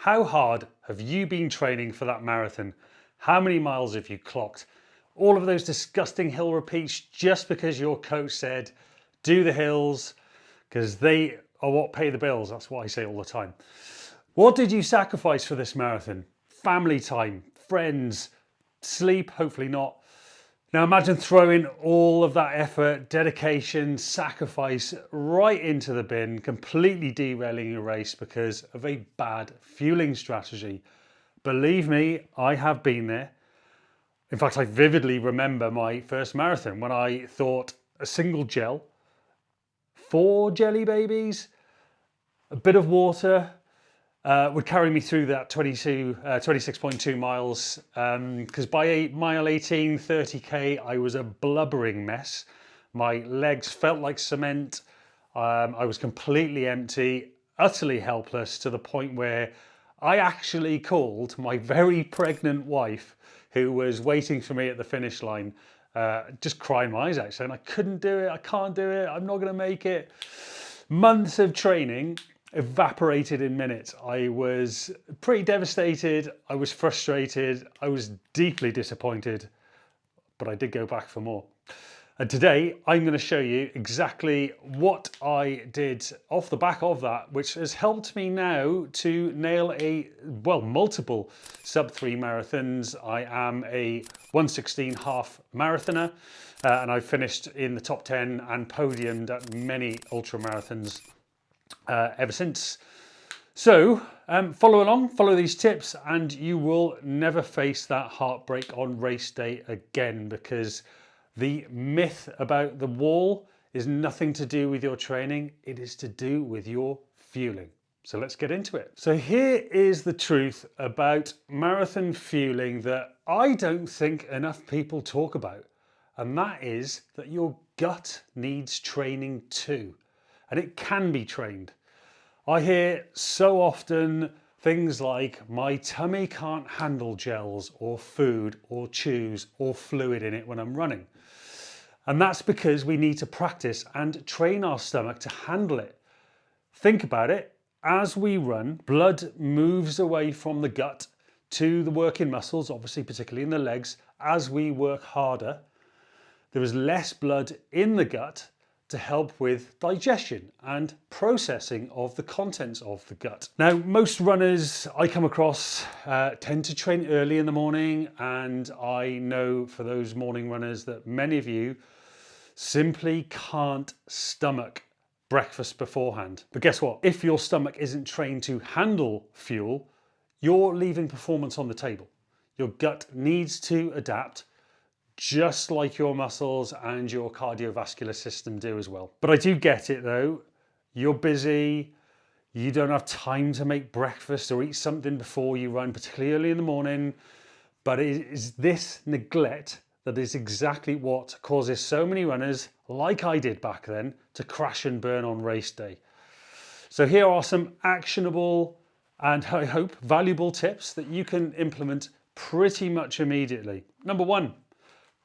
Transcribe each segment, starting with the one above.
How hard have you been training for that marathon? How many miles have you clocked? All of those disgusting hill repeats just because your coach said, do the hills, because they are what pay the bills. That's what I say all the time. What did you sacrifice for this marathon? Family time, friends, sleep, hopefully not. Now imagine throwing all of that effort, dedication, sacrifice right into the bin, completely derailing your race because of a bad fueling strategy. Believe me, I have been there. In fact, I vividly remember my first marathon when I thought a single gel, 4 jelly babies, a bit of water, would carry me through that 26.2 miles, because by mile 18, 30k, I was a blubbering mess. My legs felt like cement. I was completely empty, utterly helpless, to the point where I actually called my very pregnant wife, who was waiting for me at the finish line, just crying my eyes out, saying, I couldn't do it, I can't do it, I'm not going to make it. Months of training evaporated in minutes. I was pretty devastated. I was frustrated. I was deeply disappointed, but I did go back for more. And today I'm going to show you exactly what I did off the back of that, which has helped me now to nail multiple sub 3 marathons. I am a 1:16 half marathoner, and I've finished in the top 10 and podiumed at many ultra marathons ever since. So follow along, follow these tips, and you will never face that heartbreak on race day again, because the myth about the wall is nothing to do with your training. It is to do with your fueling. So let's get into it. So here is the truth about marathon fueling that I don't think enough people talk about. And that is that your gut needs training too. And it can be trained. I hear so often things like, my tummy can't handle gels or food or chews or fluid in it when I'm running. And that's because we need to practice and train our stomach to handle it. Think about it. As we run, blood moves away from the gut to the working muscles, obviously particularly in the legs. As we work harder, there is less blood in the gut to help with digestion and processing of the contents of the gut. Now, most runners I come across tend to train early in the morning, and I know for those morning runners that many of you simply can't stomach breakfast beforehand. But guess what? If your stomach isn't trained to handle fuel, you're leaving performance on the table. Your gut needs to adapt, just like your muscles and your cardiovascular system do as well. But I do get it though. You're busy, you don't have time to make breakfast or eat something before you run, particularly early in the morning. But it is this neglect that is exactly what causes so many runners, like I did back then, to crash and burn on race day. So here are some actionable and, I hope, valuable tips that you can implement pretty much immediately. Number 1,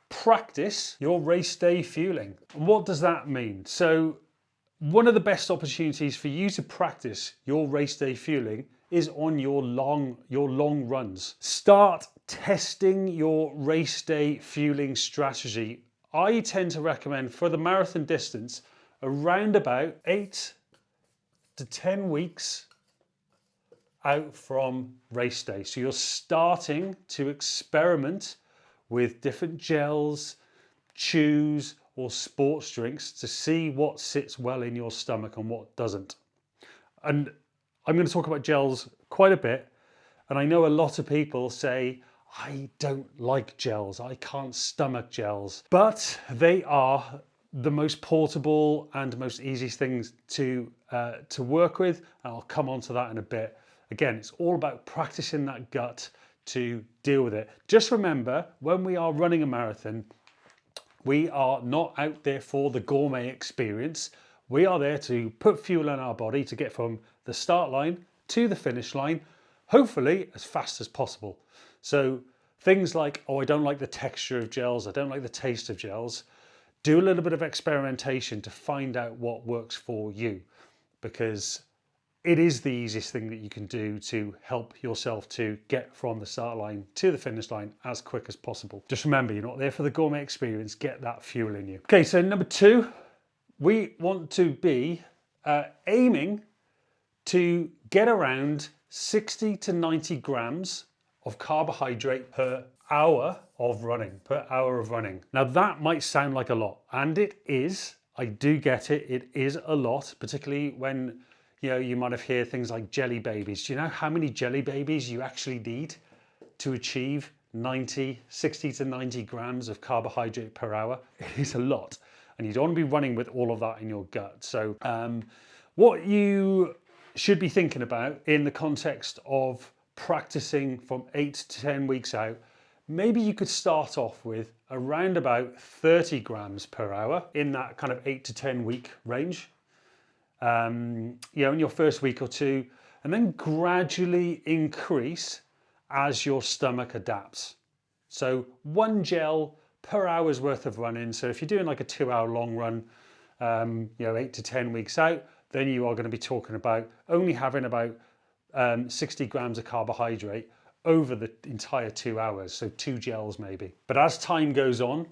practice your race day fueling. And what does that mean? So one of the best opportunities for you to practice your race day fueling is on your long runs. Start testing your race day fueling strategy. I tend to recommend for the marathon distance around about 8 to 10 weeks out from race day. So you're starting to experiment with different gels, chews, or sports drinks to see what sits well in your stomach and what doesn't. And I'm going to talk about gels quite a bit. And I know a lot of people say, I don't like gels, I can't stomach gels. But they are the most portable and most easiest things to work with. And I'll come on to that in a bit. Again, it's all about practicing that gut to deal with it. Just remember, when we are running a marathon, we are not out there for the gourmet experience. We are there to put fuel in our body to get from the start line to the finish line, hopefully as fast as possible. So things like, oh, I don't like the texture of gels, I don't like the taste of gels. Do a little bit of experimentation to find out what works for you, because it is the easiest thing that you can do to help yourself to get from the start line to the finish line as quick as possible. Just remember, you're not there for the gourmet experience. Get that fuel in you. Okay, so number 2, we want to be aiming to get around 60 to 90 grams of carbohydrate per hour of running, Now that might sound like a lot, and it is. I do get it. It is a lot, particularly when you might have heard things like jelly babies. Do you know how many jelly babies you actually need to achieve 60 to 90 grams of carbohydrate per hour? It is a lot, and you don't want to be running with all of that in your gut. So what you should be thinking about in the context of practicing from 8 to 10 weeks out, maybe you could start off with around about 30 grams per hour in that kind of 8 to 10 week range. In your first week or two, and then gradually increase as your stomach adapts. So 1 gel per hour's worth of running. So if you're doing like a 2-hour long run, 8 to 10 weeks out, then you are going to be talking about only having about 60 grams of carbohydrate over the entire 2 hours. So 2 gels maybe. But as time goes on,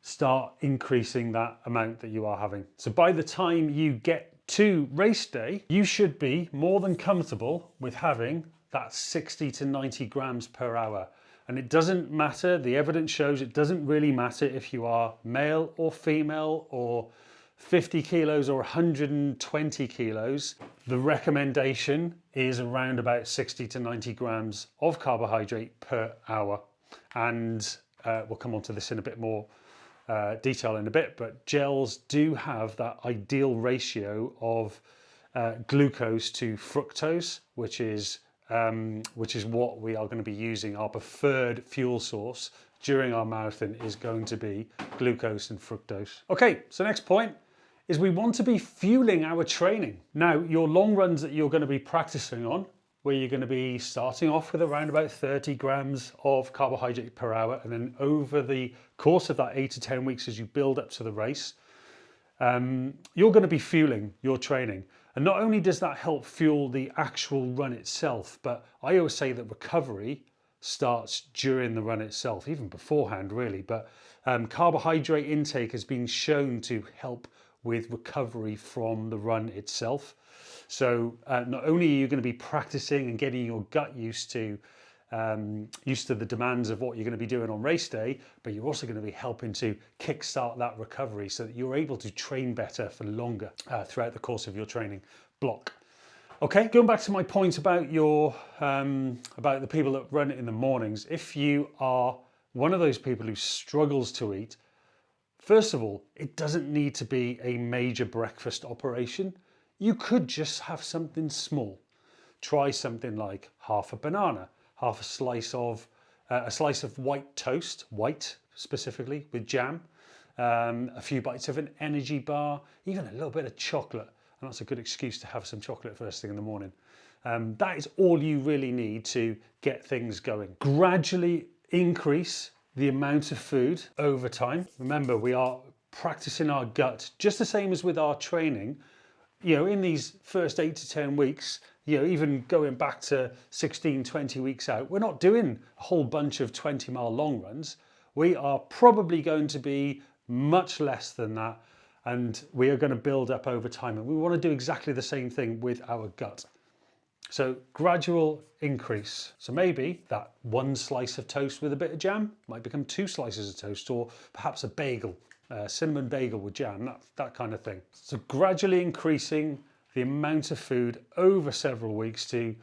start increasing that amount that you are having. So by the time you get to race day, you should be more than comfortable with having that 60 to 90 grams per hour. And it doesn't matter, the evidence shows it doesn't really matter if you are male or female or 50 kilos or 120 kilos. The recommendation is around about 60 to 90 grams of carbohydrate per hour. And we'll come on to this in a bit more detail in a bit, but gels do have that ideal ratio of glucose to fructose, which is what we are going to be using. Our preferred fuel source during our marathon is going to be glucose and fructose. Okay, so next point is we want to be fueling our training. Now, your long runs that you're going to be practicing on, where you're going to be starting off with around about 30 grams of carbohydrate per hour, and then over the course of that 8 to 10 weeks as you build up to the race, you're going to be fueling your training. And not only does that help fuel the actual run itself, but I always say that recovery starts during the run itself, even beforehand really, but carbohydrate intake has been shown to help with recovery from the run itself. So not only are you going to be practicing and getting your gut used to the demands of what you're going to be doing on race day, but you're also going to be helping to kickstart that recovery so that you're able to train better for longer throughout the course of your training block. Okay, going back to my point about about the people that run it in the mornings. If you are one of those people who struggles to eat, first of all, it doesn't need to be a major breakfast operation. You could just have something small. Try something like half a banana, half a slice of white toast, white specifically, with jam, a few bites of an energy bar, even a little bit of chocolate. And that's a good excuse to have some chocolate first thing in the morning. That is all you really need to get things going. Gradually increase the amount of food over time. Remember, we are practicing our gut just the same as with our training. In these first 8 to 10 weeks, even going back to 16, 20 weeks out, we're not doing a whole bunch of 20-mile long runs. We are probably going to be much less than that, and we are going to build up over time. And we want to do exactly the same thing with our gut. So gradual increase. So maybe that 1 slice of toast with a bit of jam might become 2 slices of toast, or perhaps a bagel. Cinnamon bagel with jam, that kind of thing. So gradually increasing the amount of food over several weeks to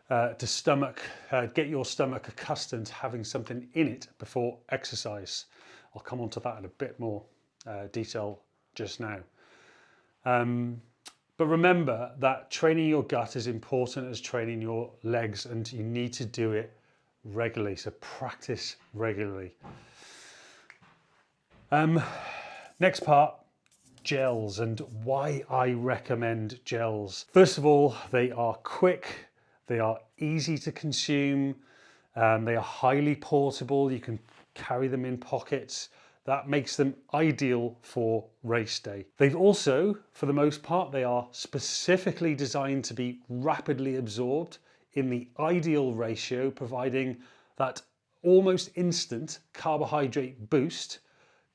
get your stomach accustomed to having something in it before exercise. I'll come on to that in a bit more detail just now. But remember that training your gut is important as training your legs, and you need to do it regularly. So practice regularly. Next part, gels, and why I recommend gels. First of all, they are quick, they are easy to consume, they are highly portable. You can carry them in pockets. that makes them ideal for race day. They've also, for the most part, they are specifically designed to be rapidly absorbed in the ideal ratio, providing that almost instant carbohydrate boost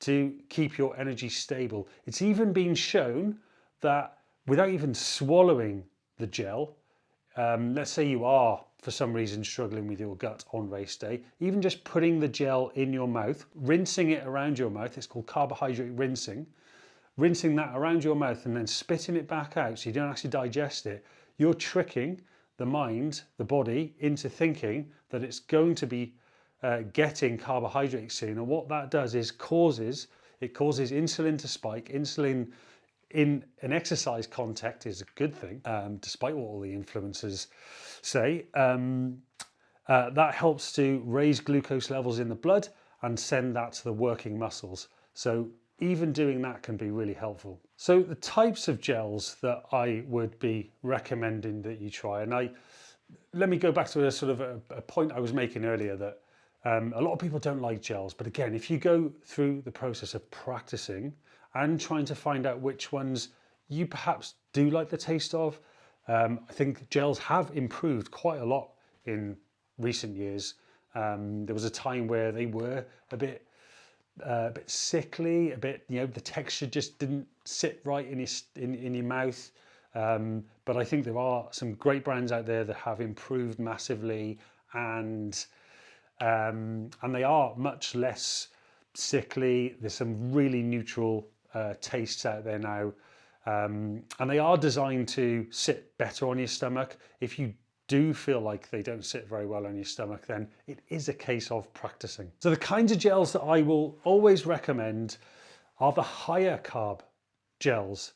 to keep your energy stable. It's even been shown that without even swallowing the gel, let's say you are for some reason struggling with your gut on race day, even just putting the gel in your mouth, rinsing it around your mouth, it's called carbohydrate rinsing, rinsing that around your mouth and then spitting it back out so you don't actually digest it, you're tricking the mind, the body, into thinking that it's going to be getting carbohydrates soon. And what that does is causes insulin to spike. Insulin in an exercise context is a good thing, despite what all the influencers say. That helps to raise glucose levels in the blood and send that to the working muscles. So even doing that can be really helpful. So the types of gels that I would be recommending that you try, and let me go back to a sort of a point I was making earlier, that a lot of people don't like gels, but again, if you go through the process of practicing and trying to find out which ones you perhaps do like the taste of, I think gels have improved quite a lot in recent years. There was a time where they were a bit sickly, a bit, the texture just didn't sit right in your mouth. But I think there are some great brands out there that have improved massively, and they are much less sickly. There's some really neutral tastes out there now, and they are designed to sit better on your stomach. If you do feel like they don't sit very well on your stomach, then it is a case of practicing. So the kinds of gels that I will always recommend are the higher carb gels.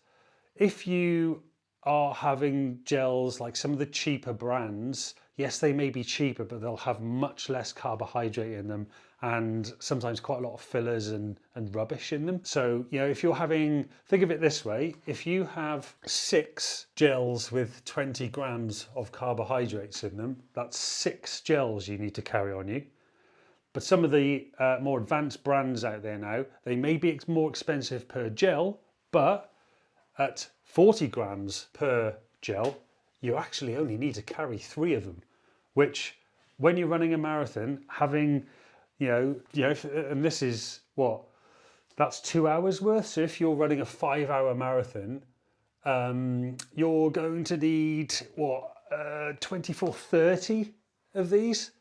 If you are having gels like some of the cheaper brands, yes, they may be cheaper, but they'll have much less carbohydrate in them and sometimes quite a lot of fillers and rubbish in them. So, if you're having, think of it this way, if you have 6 gels with 20 grams of carbohydrates in them, that's 6 gels you need to carry on you. But some of the more advanced brands out there now, they may be more expensive per gel, but at 40 grams per gel, you actually only need to carry 3 of them, which when you're running a marathon, having, and this is that's 2 hours worth. So if you're running a 5-hour marathon, you're going to need 30 of these.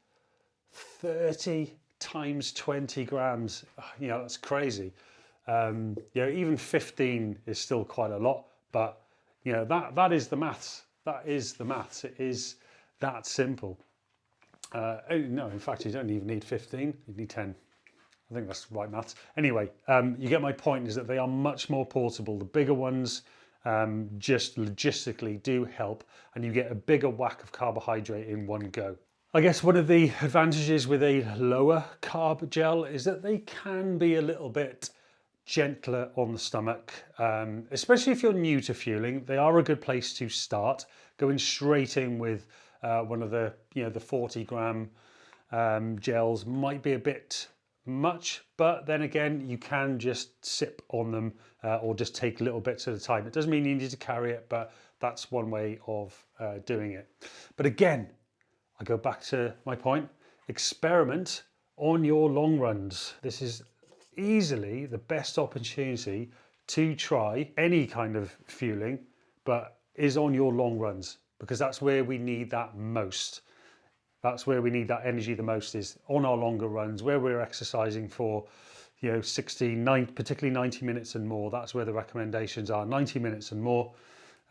30 times 20 grams, that's crazy. Even 15 is still quite a lot, but that is the maths. That is the maths. It is that simple. No, in fact, you don't even need 15. You need 10. I think that's right maths. Anyway, you get my point, is that they are much more portable. The bigger ones just logistically do help, and you get a bigger whack of carbohydrate in one go. I guess one of the advantages with a lower carb gel is that they can be a little bit gentler on the stomach, especially if you're new to fueling. They are a good place to start. Going straight in with one of the 40 gram gels might be a bit much, but then again, you can just sip on them or just take little bits at a time. It doesn't mean you need to carry it, but that's one way of doing it. But again, I go back to my point, experiment on your long runs. This is easily the best opportunity to try any kind of fueling, but is on your long runs, because that's where we need that most. That's where we need that energy the most, is on our longer runs, where we're exercising for 60, 90, particularly 90 minutes and more. That's where the recommendations are, 90 minutes and more.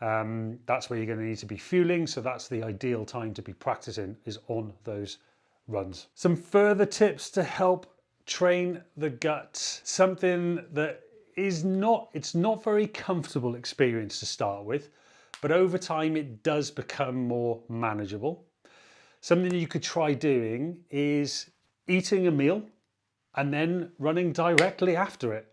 That's where you're going to need to be fueling, so that's the ideal time to be practicing, is on those runs. Some further tips to help train the gut. Something that it's not very comfortable experience to start with, but over time it does become more manageable. Something you could try doing is eating a meal and then running directly after it.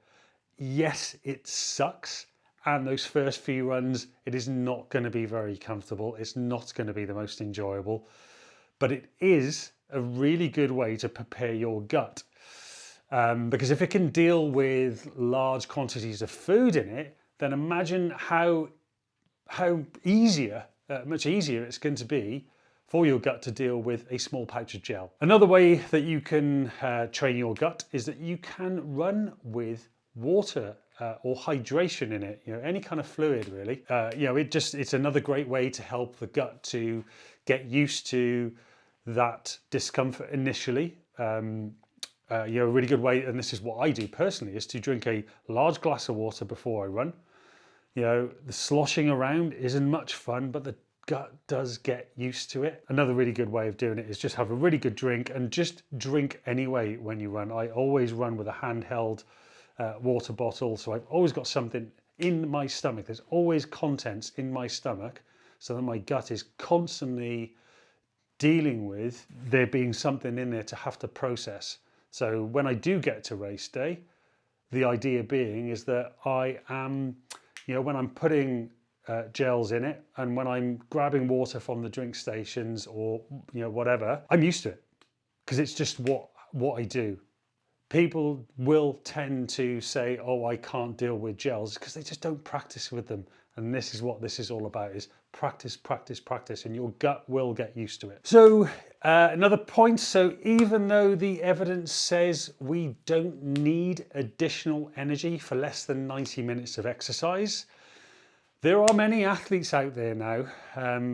Yes, it sucks. And those first few runs, it is not going to be very comfortable. It's not going to be the most enjoyable, but it is a really good way to prepare your gut. Because if it can deal with large quantities of food in it, then imagine how much easier it's going to be for your gut to deal with a small pouch of gel. Another way that you can train your gut is that you can run with water or hydration in it, any kind of fluid really. It's another great way to help the gut to get used to that discomfort initially. A really good way, and this is what I do personally, is to drink a large glass of water before I run. The sloshing around isn't much fun, but the gut does get used to it. Another really good way of doing it is just have a really good drink, and just drink anyway when you run. I always run with a handheld water bottle, so I've always got something in my stomach. There's always contents in my stomach, so that my gut is constantly dealing with there being something in there to have to process. So when I do get to race day, the idea being is that I am, when I'm putting gels in it, and when I'm grabbing water from the drink stations or whatever, I'm used to it because it's just what I do. People will tend to say, oh, I can't deal with gels, because they just don't practice with them. And this is what this is all about, is practice, practice, practice, and your gut will get used to it. So another point, so even though the evidence says we don't need additional energy for less than 90 minutes of exercise, there are many athletes out there now,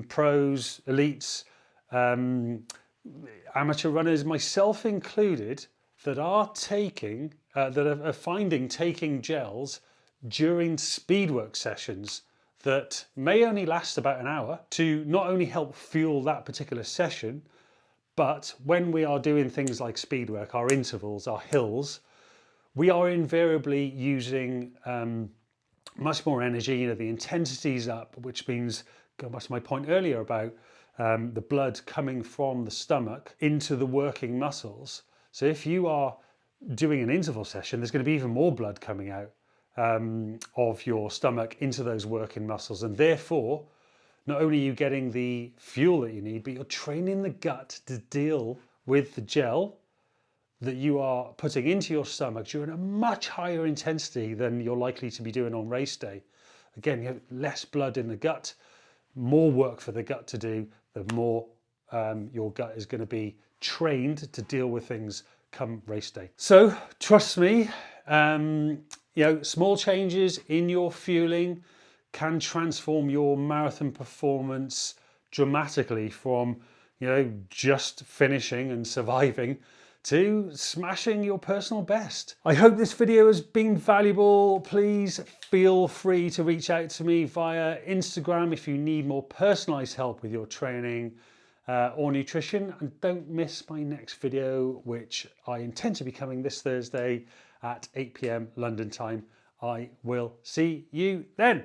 pros, elites, amateur runners, myself included, that are finding taking gels during speed work sessions that may only last about an hour to not only help fuel that particular session, but when we are doing things like speed work, our intervals, our hills, we are invariably using much more energy. The intensity's up, which means, going back to my point earlier about the blood coming from the stomach into the working muscles. So if you are doing an interval session, there's going to be even more blood coming out of your stomach into those working muscles, and therefore not only are you getting the fuel that you need, but you're training the gut to deal with the gel that you are putting into your stomach during a much higher intensity than you're likely to be doing on race day. Again, you have less blood in the gut, more work for the gut to do, the more your gut is going to be trained to deal with things come race day. So trust me, small changes in your fueling can transform your marathon performance dramatically from just finishing and surviving to smashing your personal best. I hope this video has been valuable. Please feel free to reach out to me via Instagram if you need more personalized help with your training or nutrition, and don't miss my next video, which I intend to be coming this Thursday at 8 p.m. London time. I will see you then.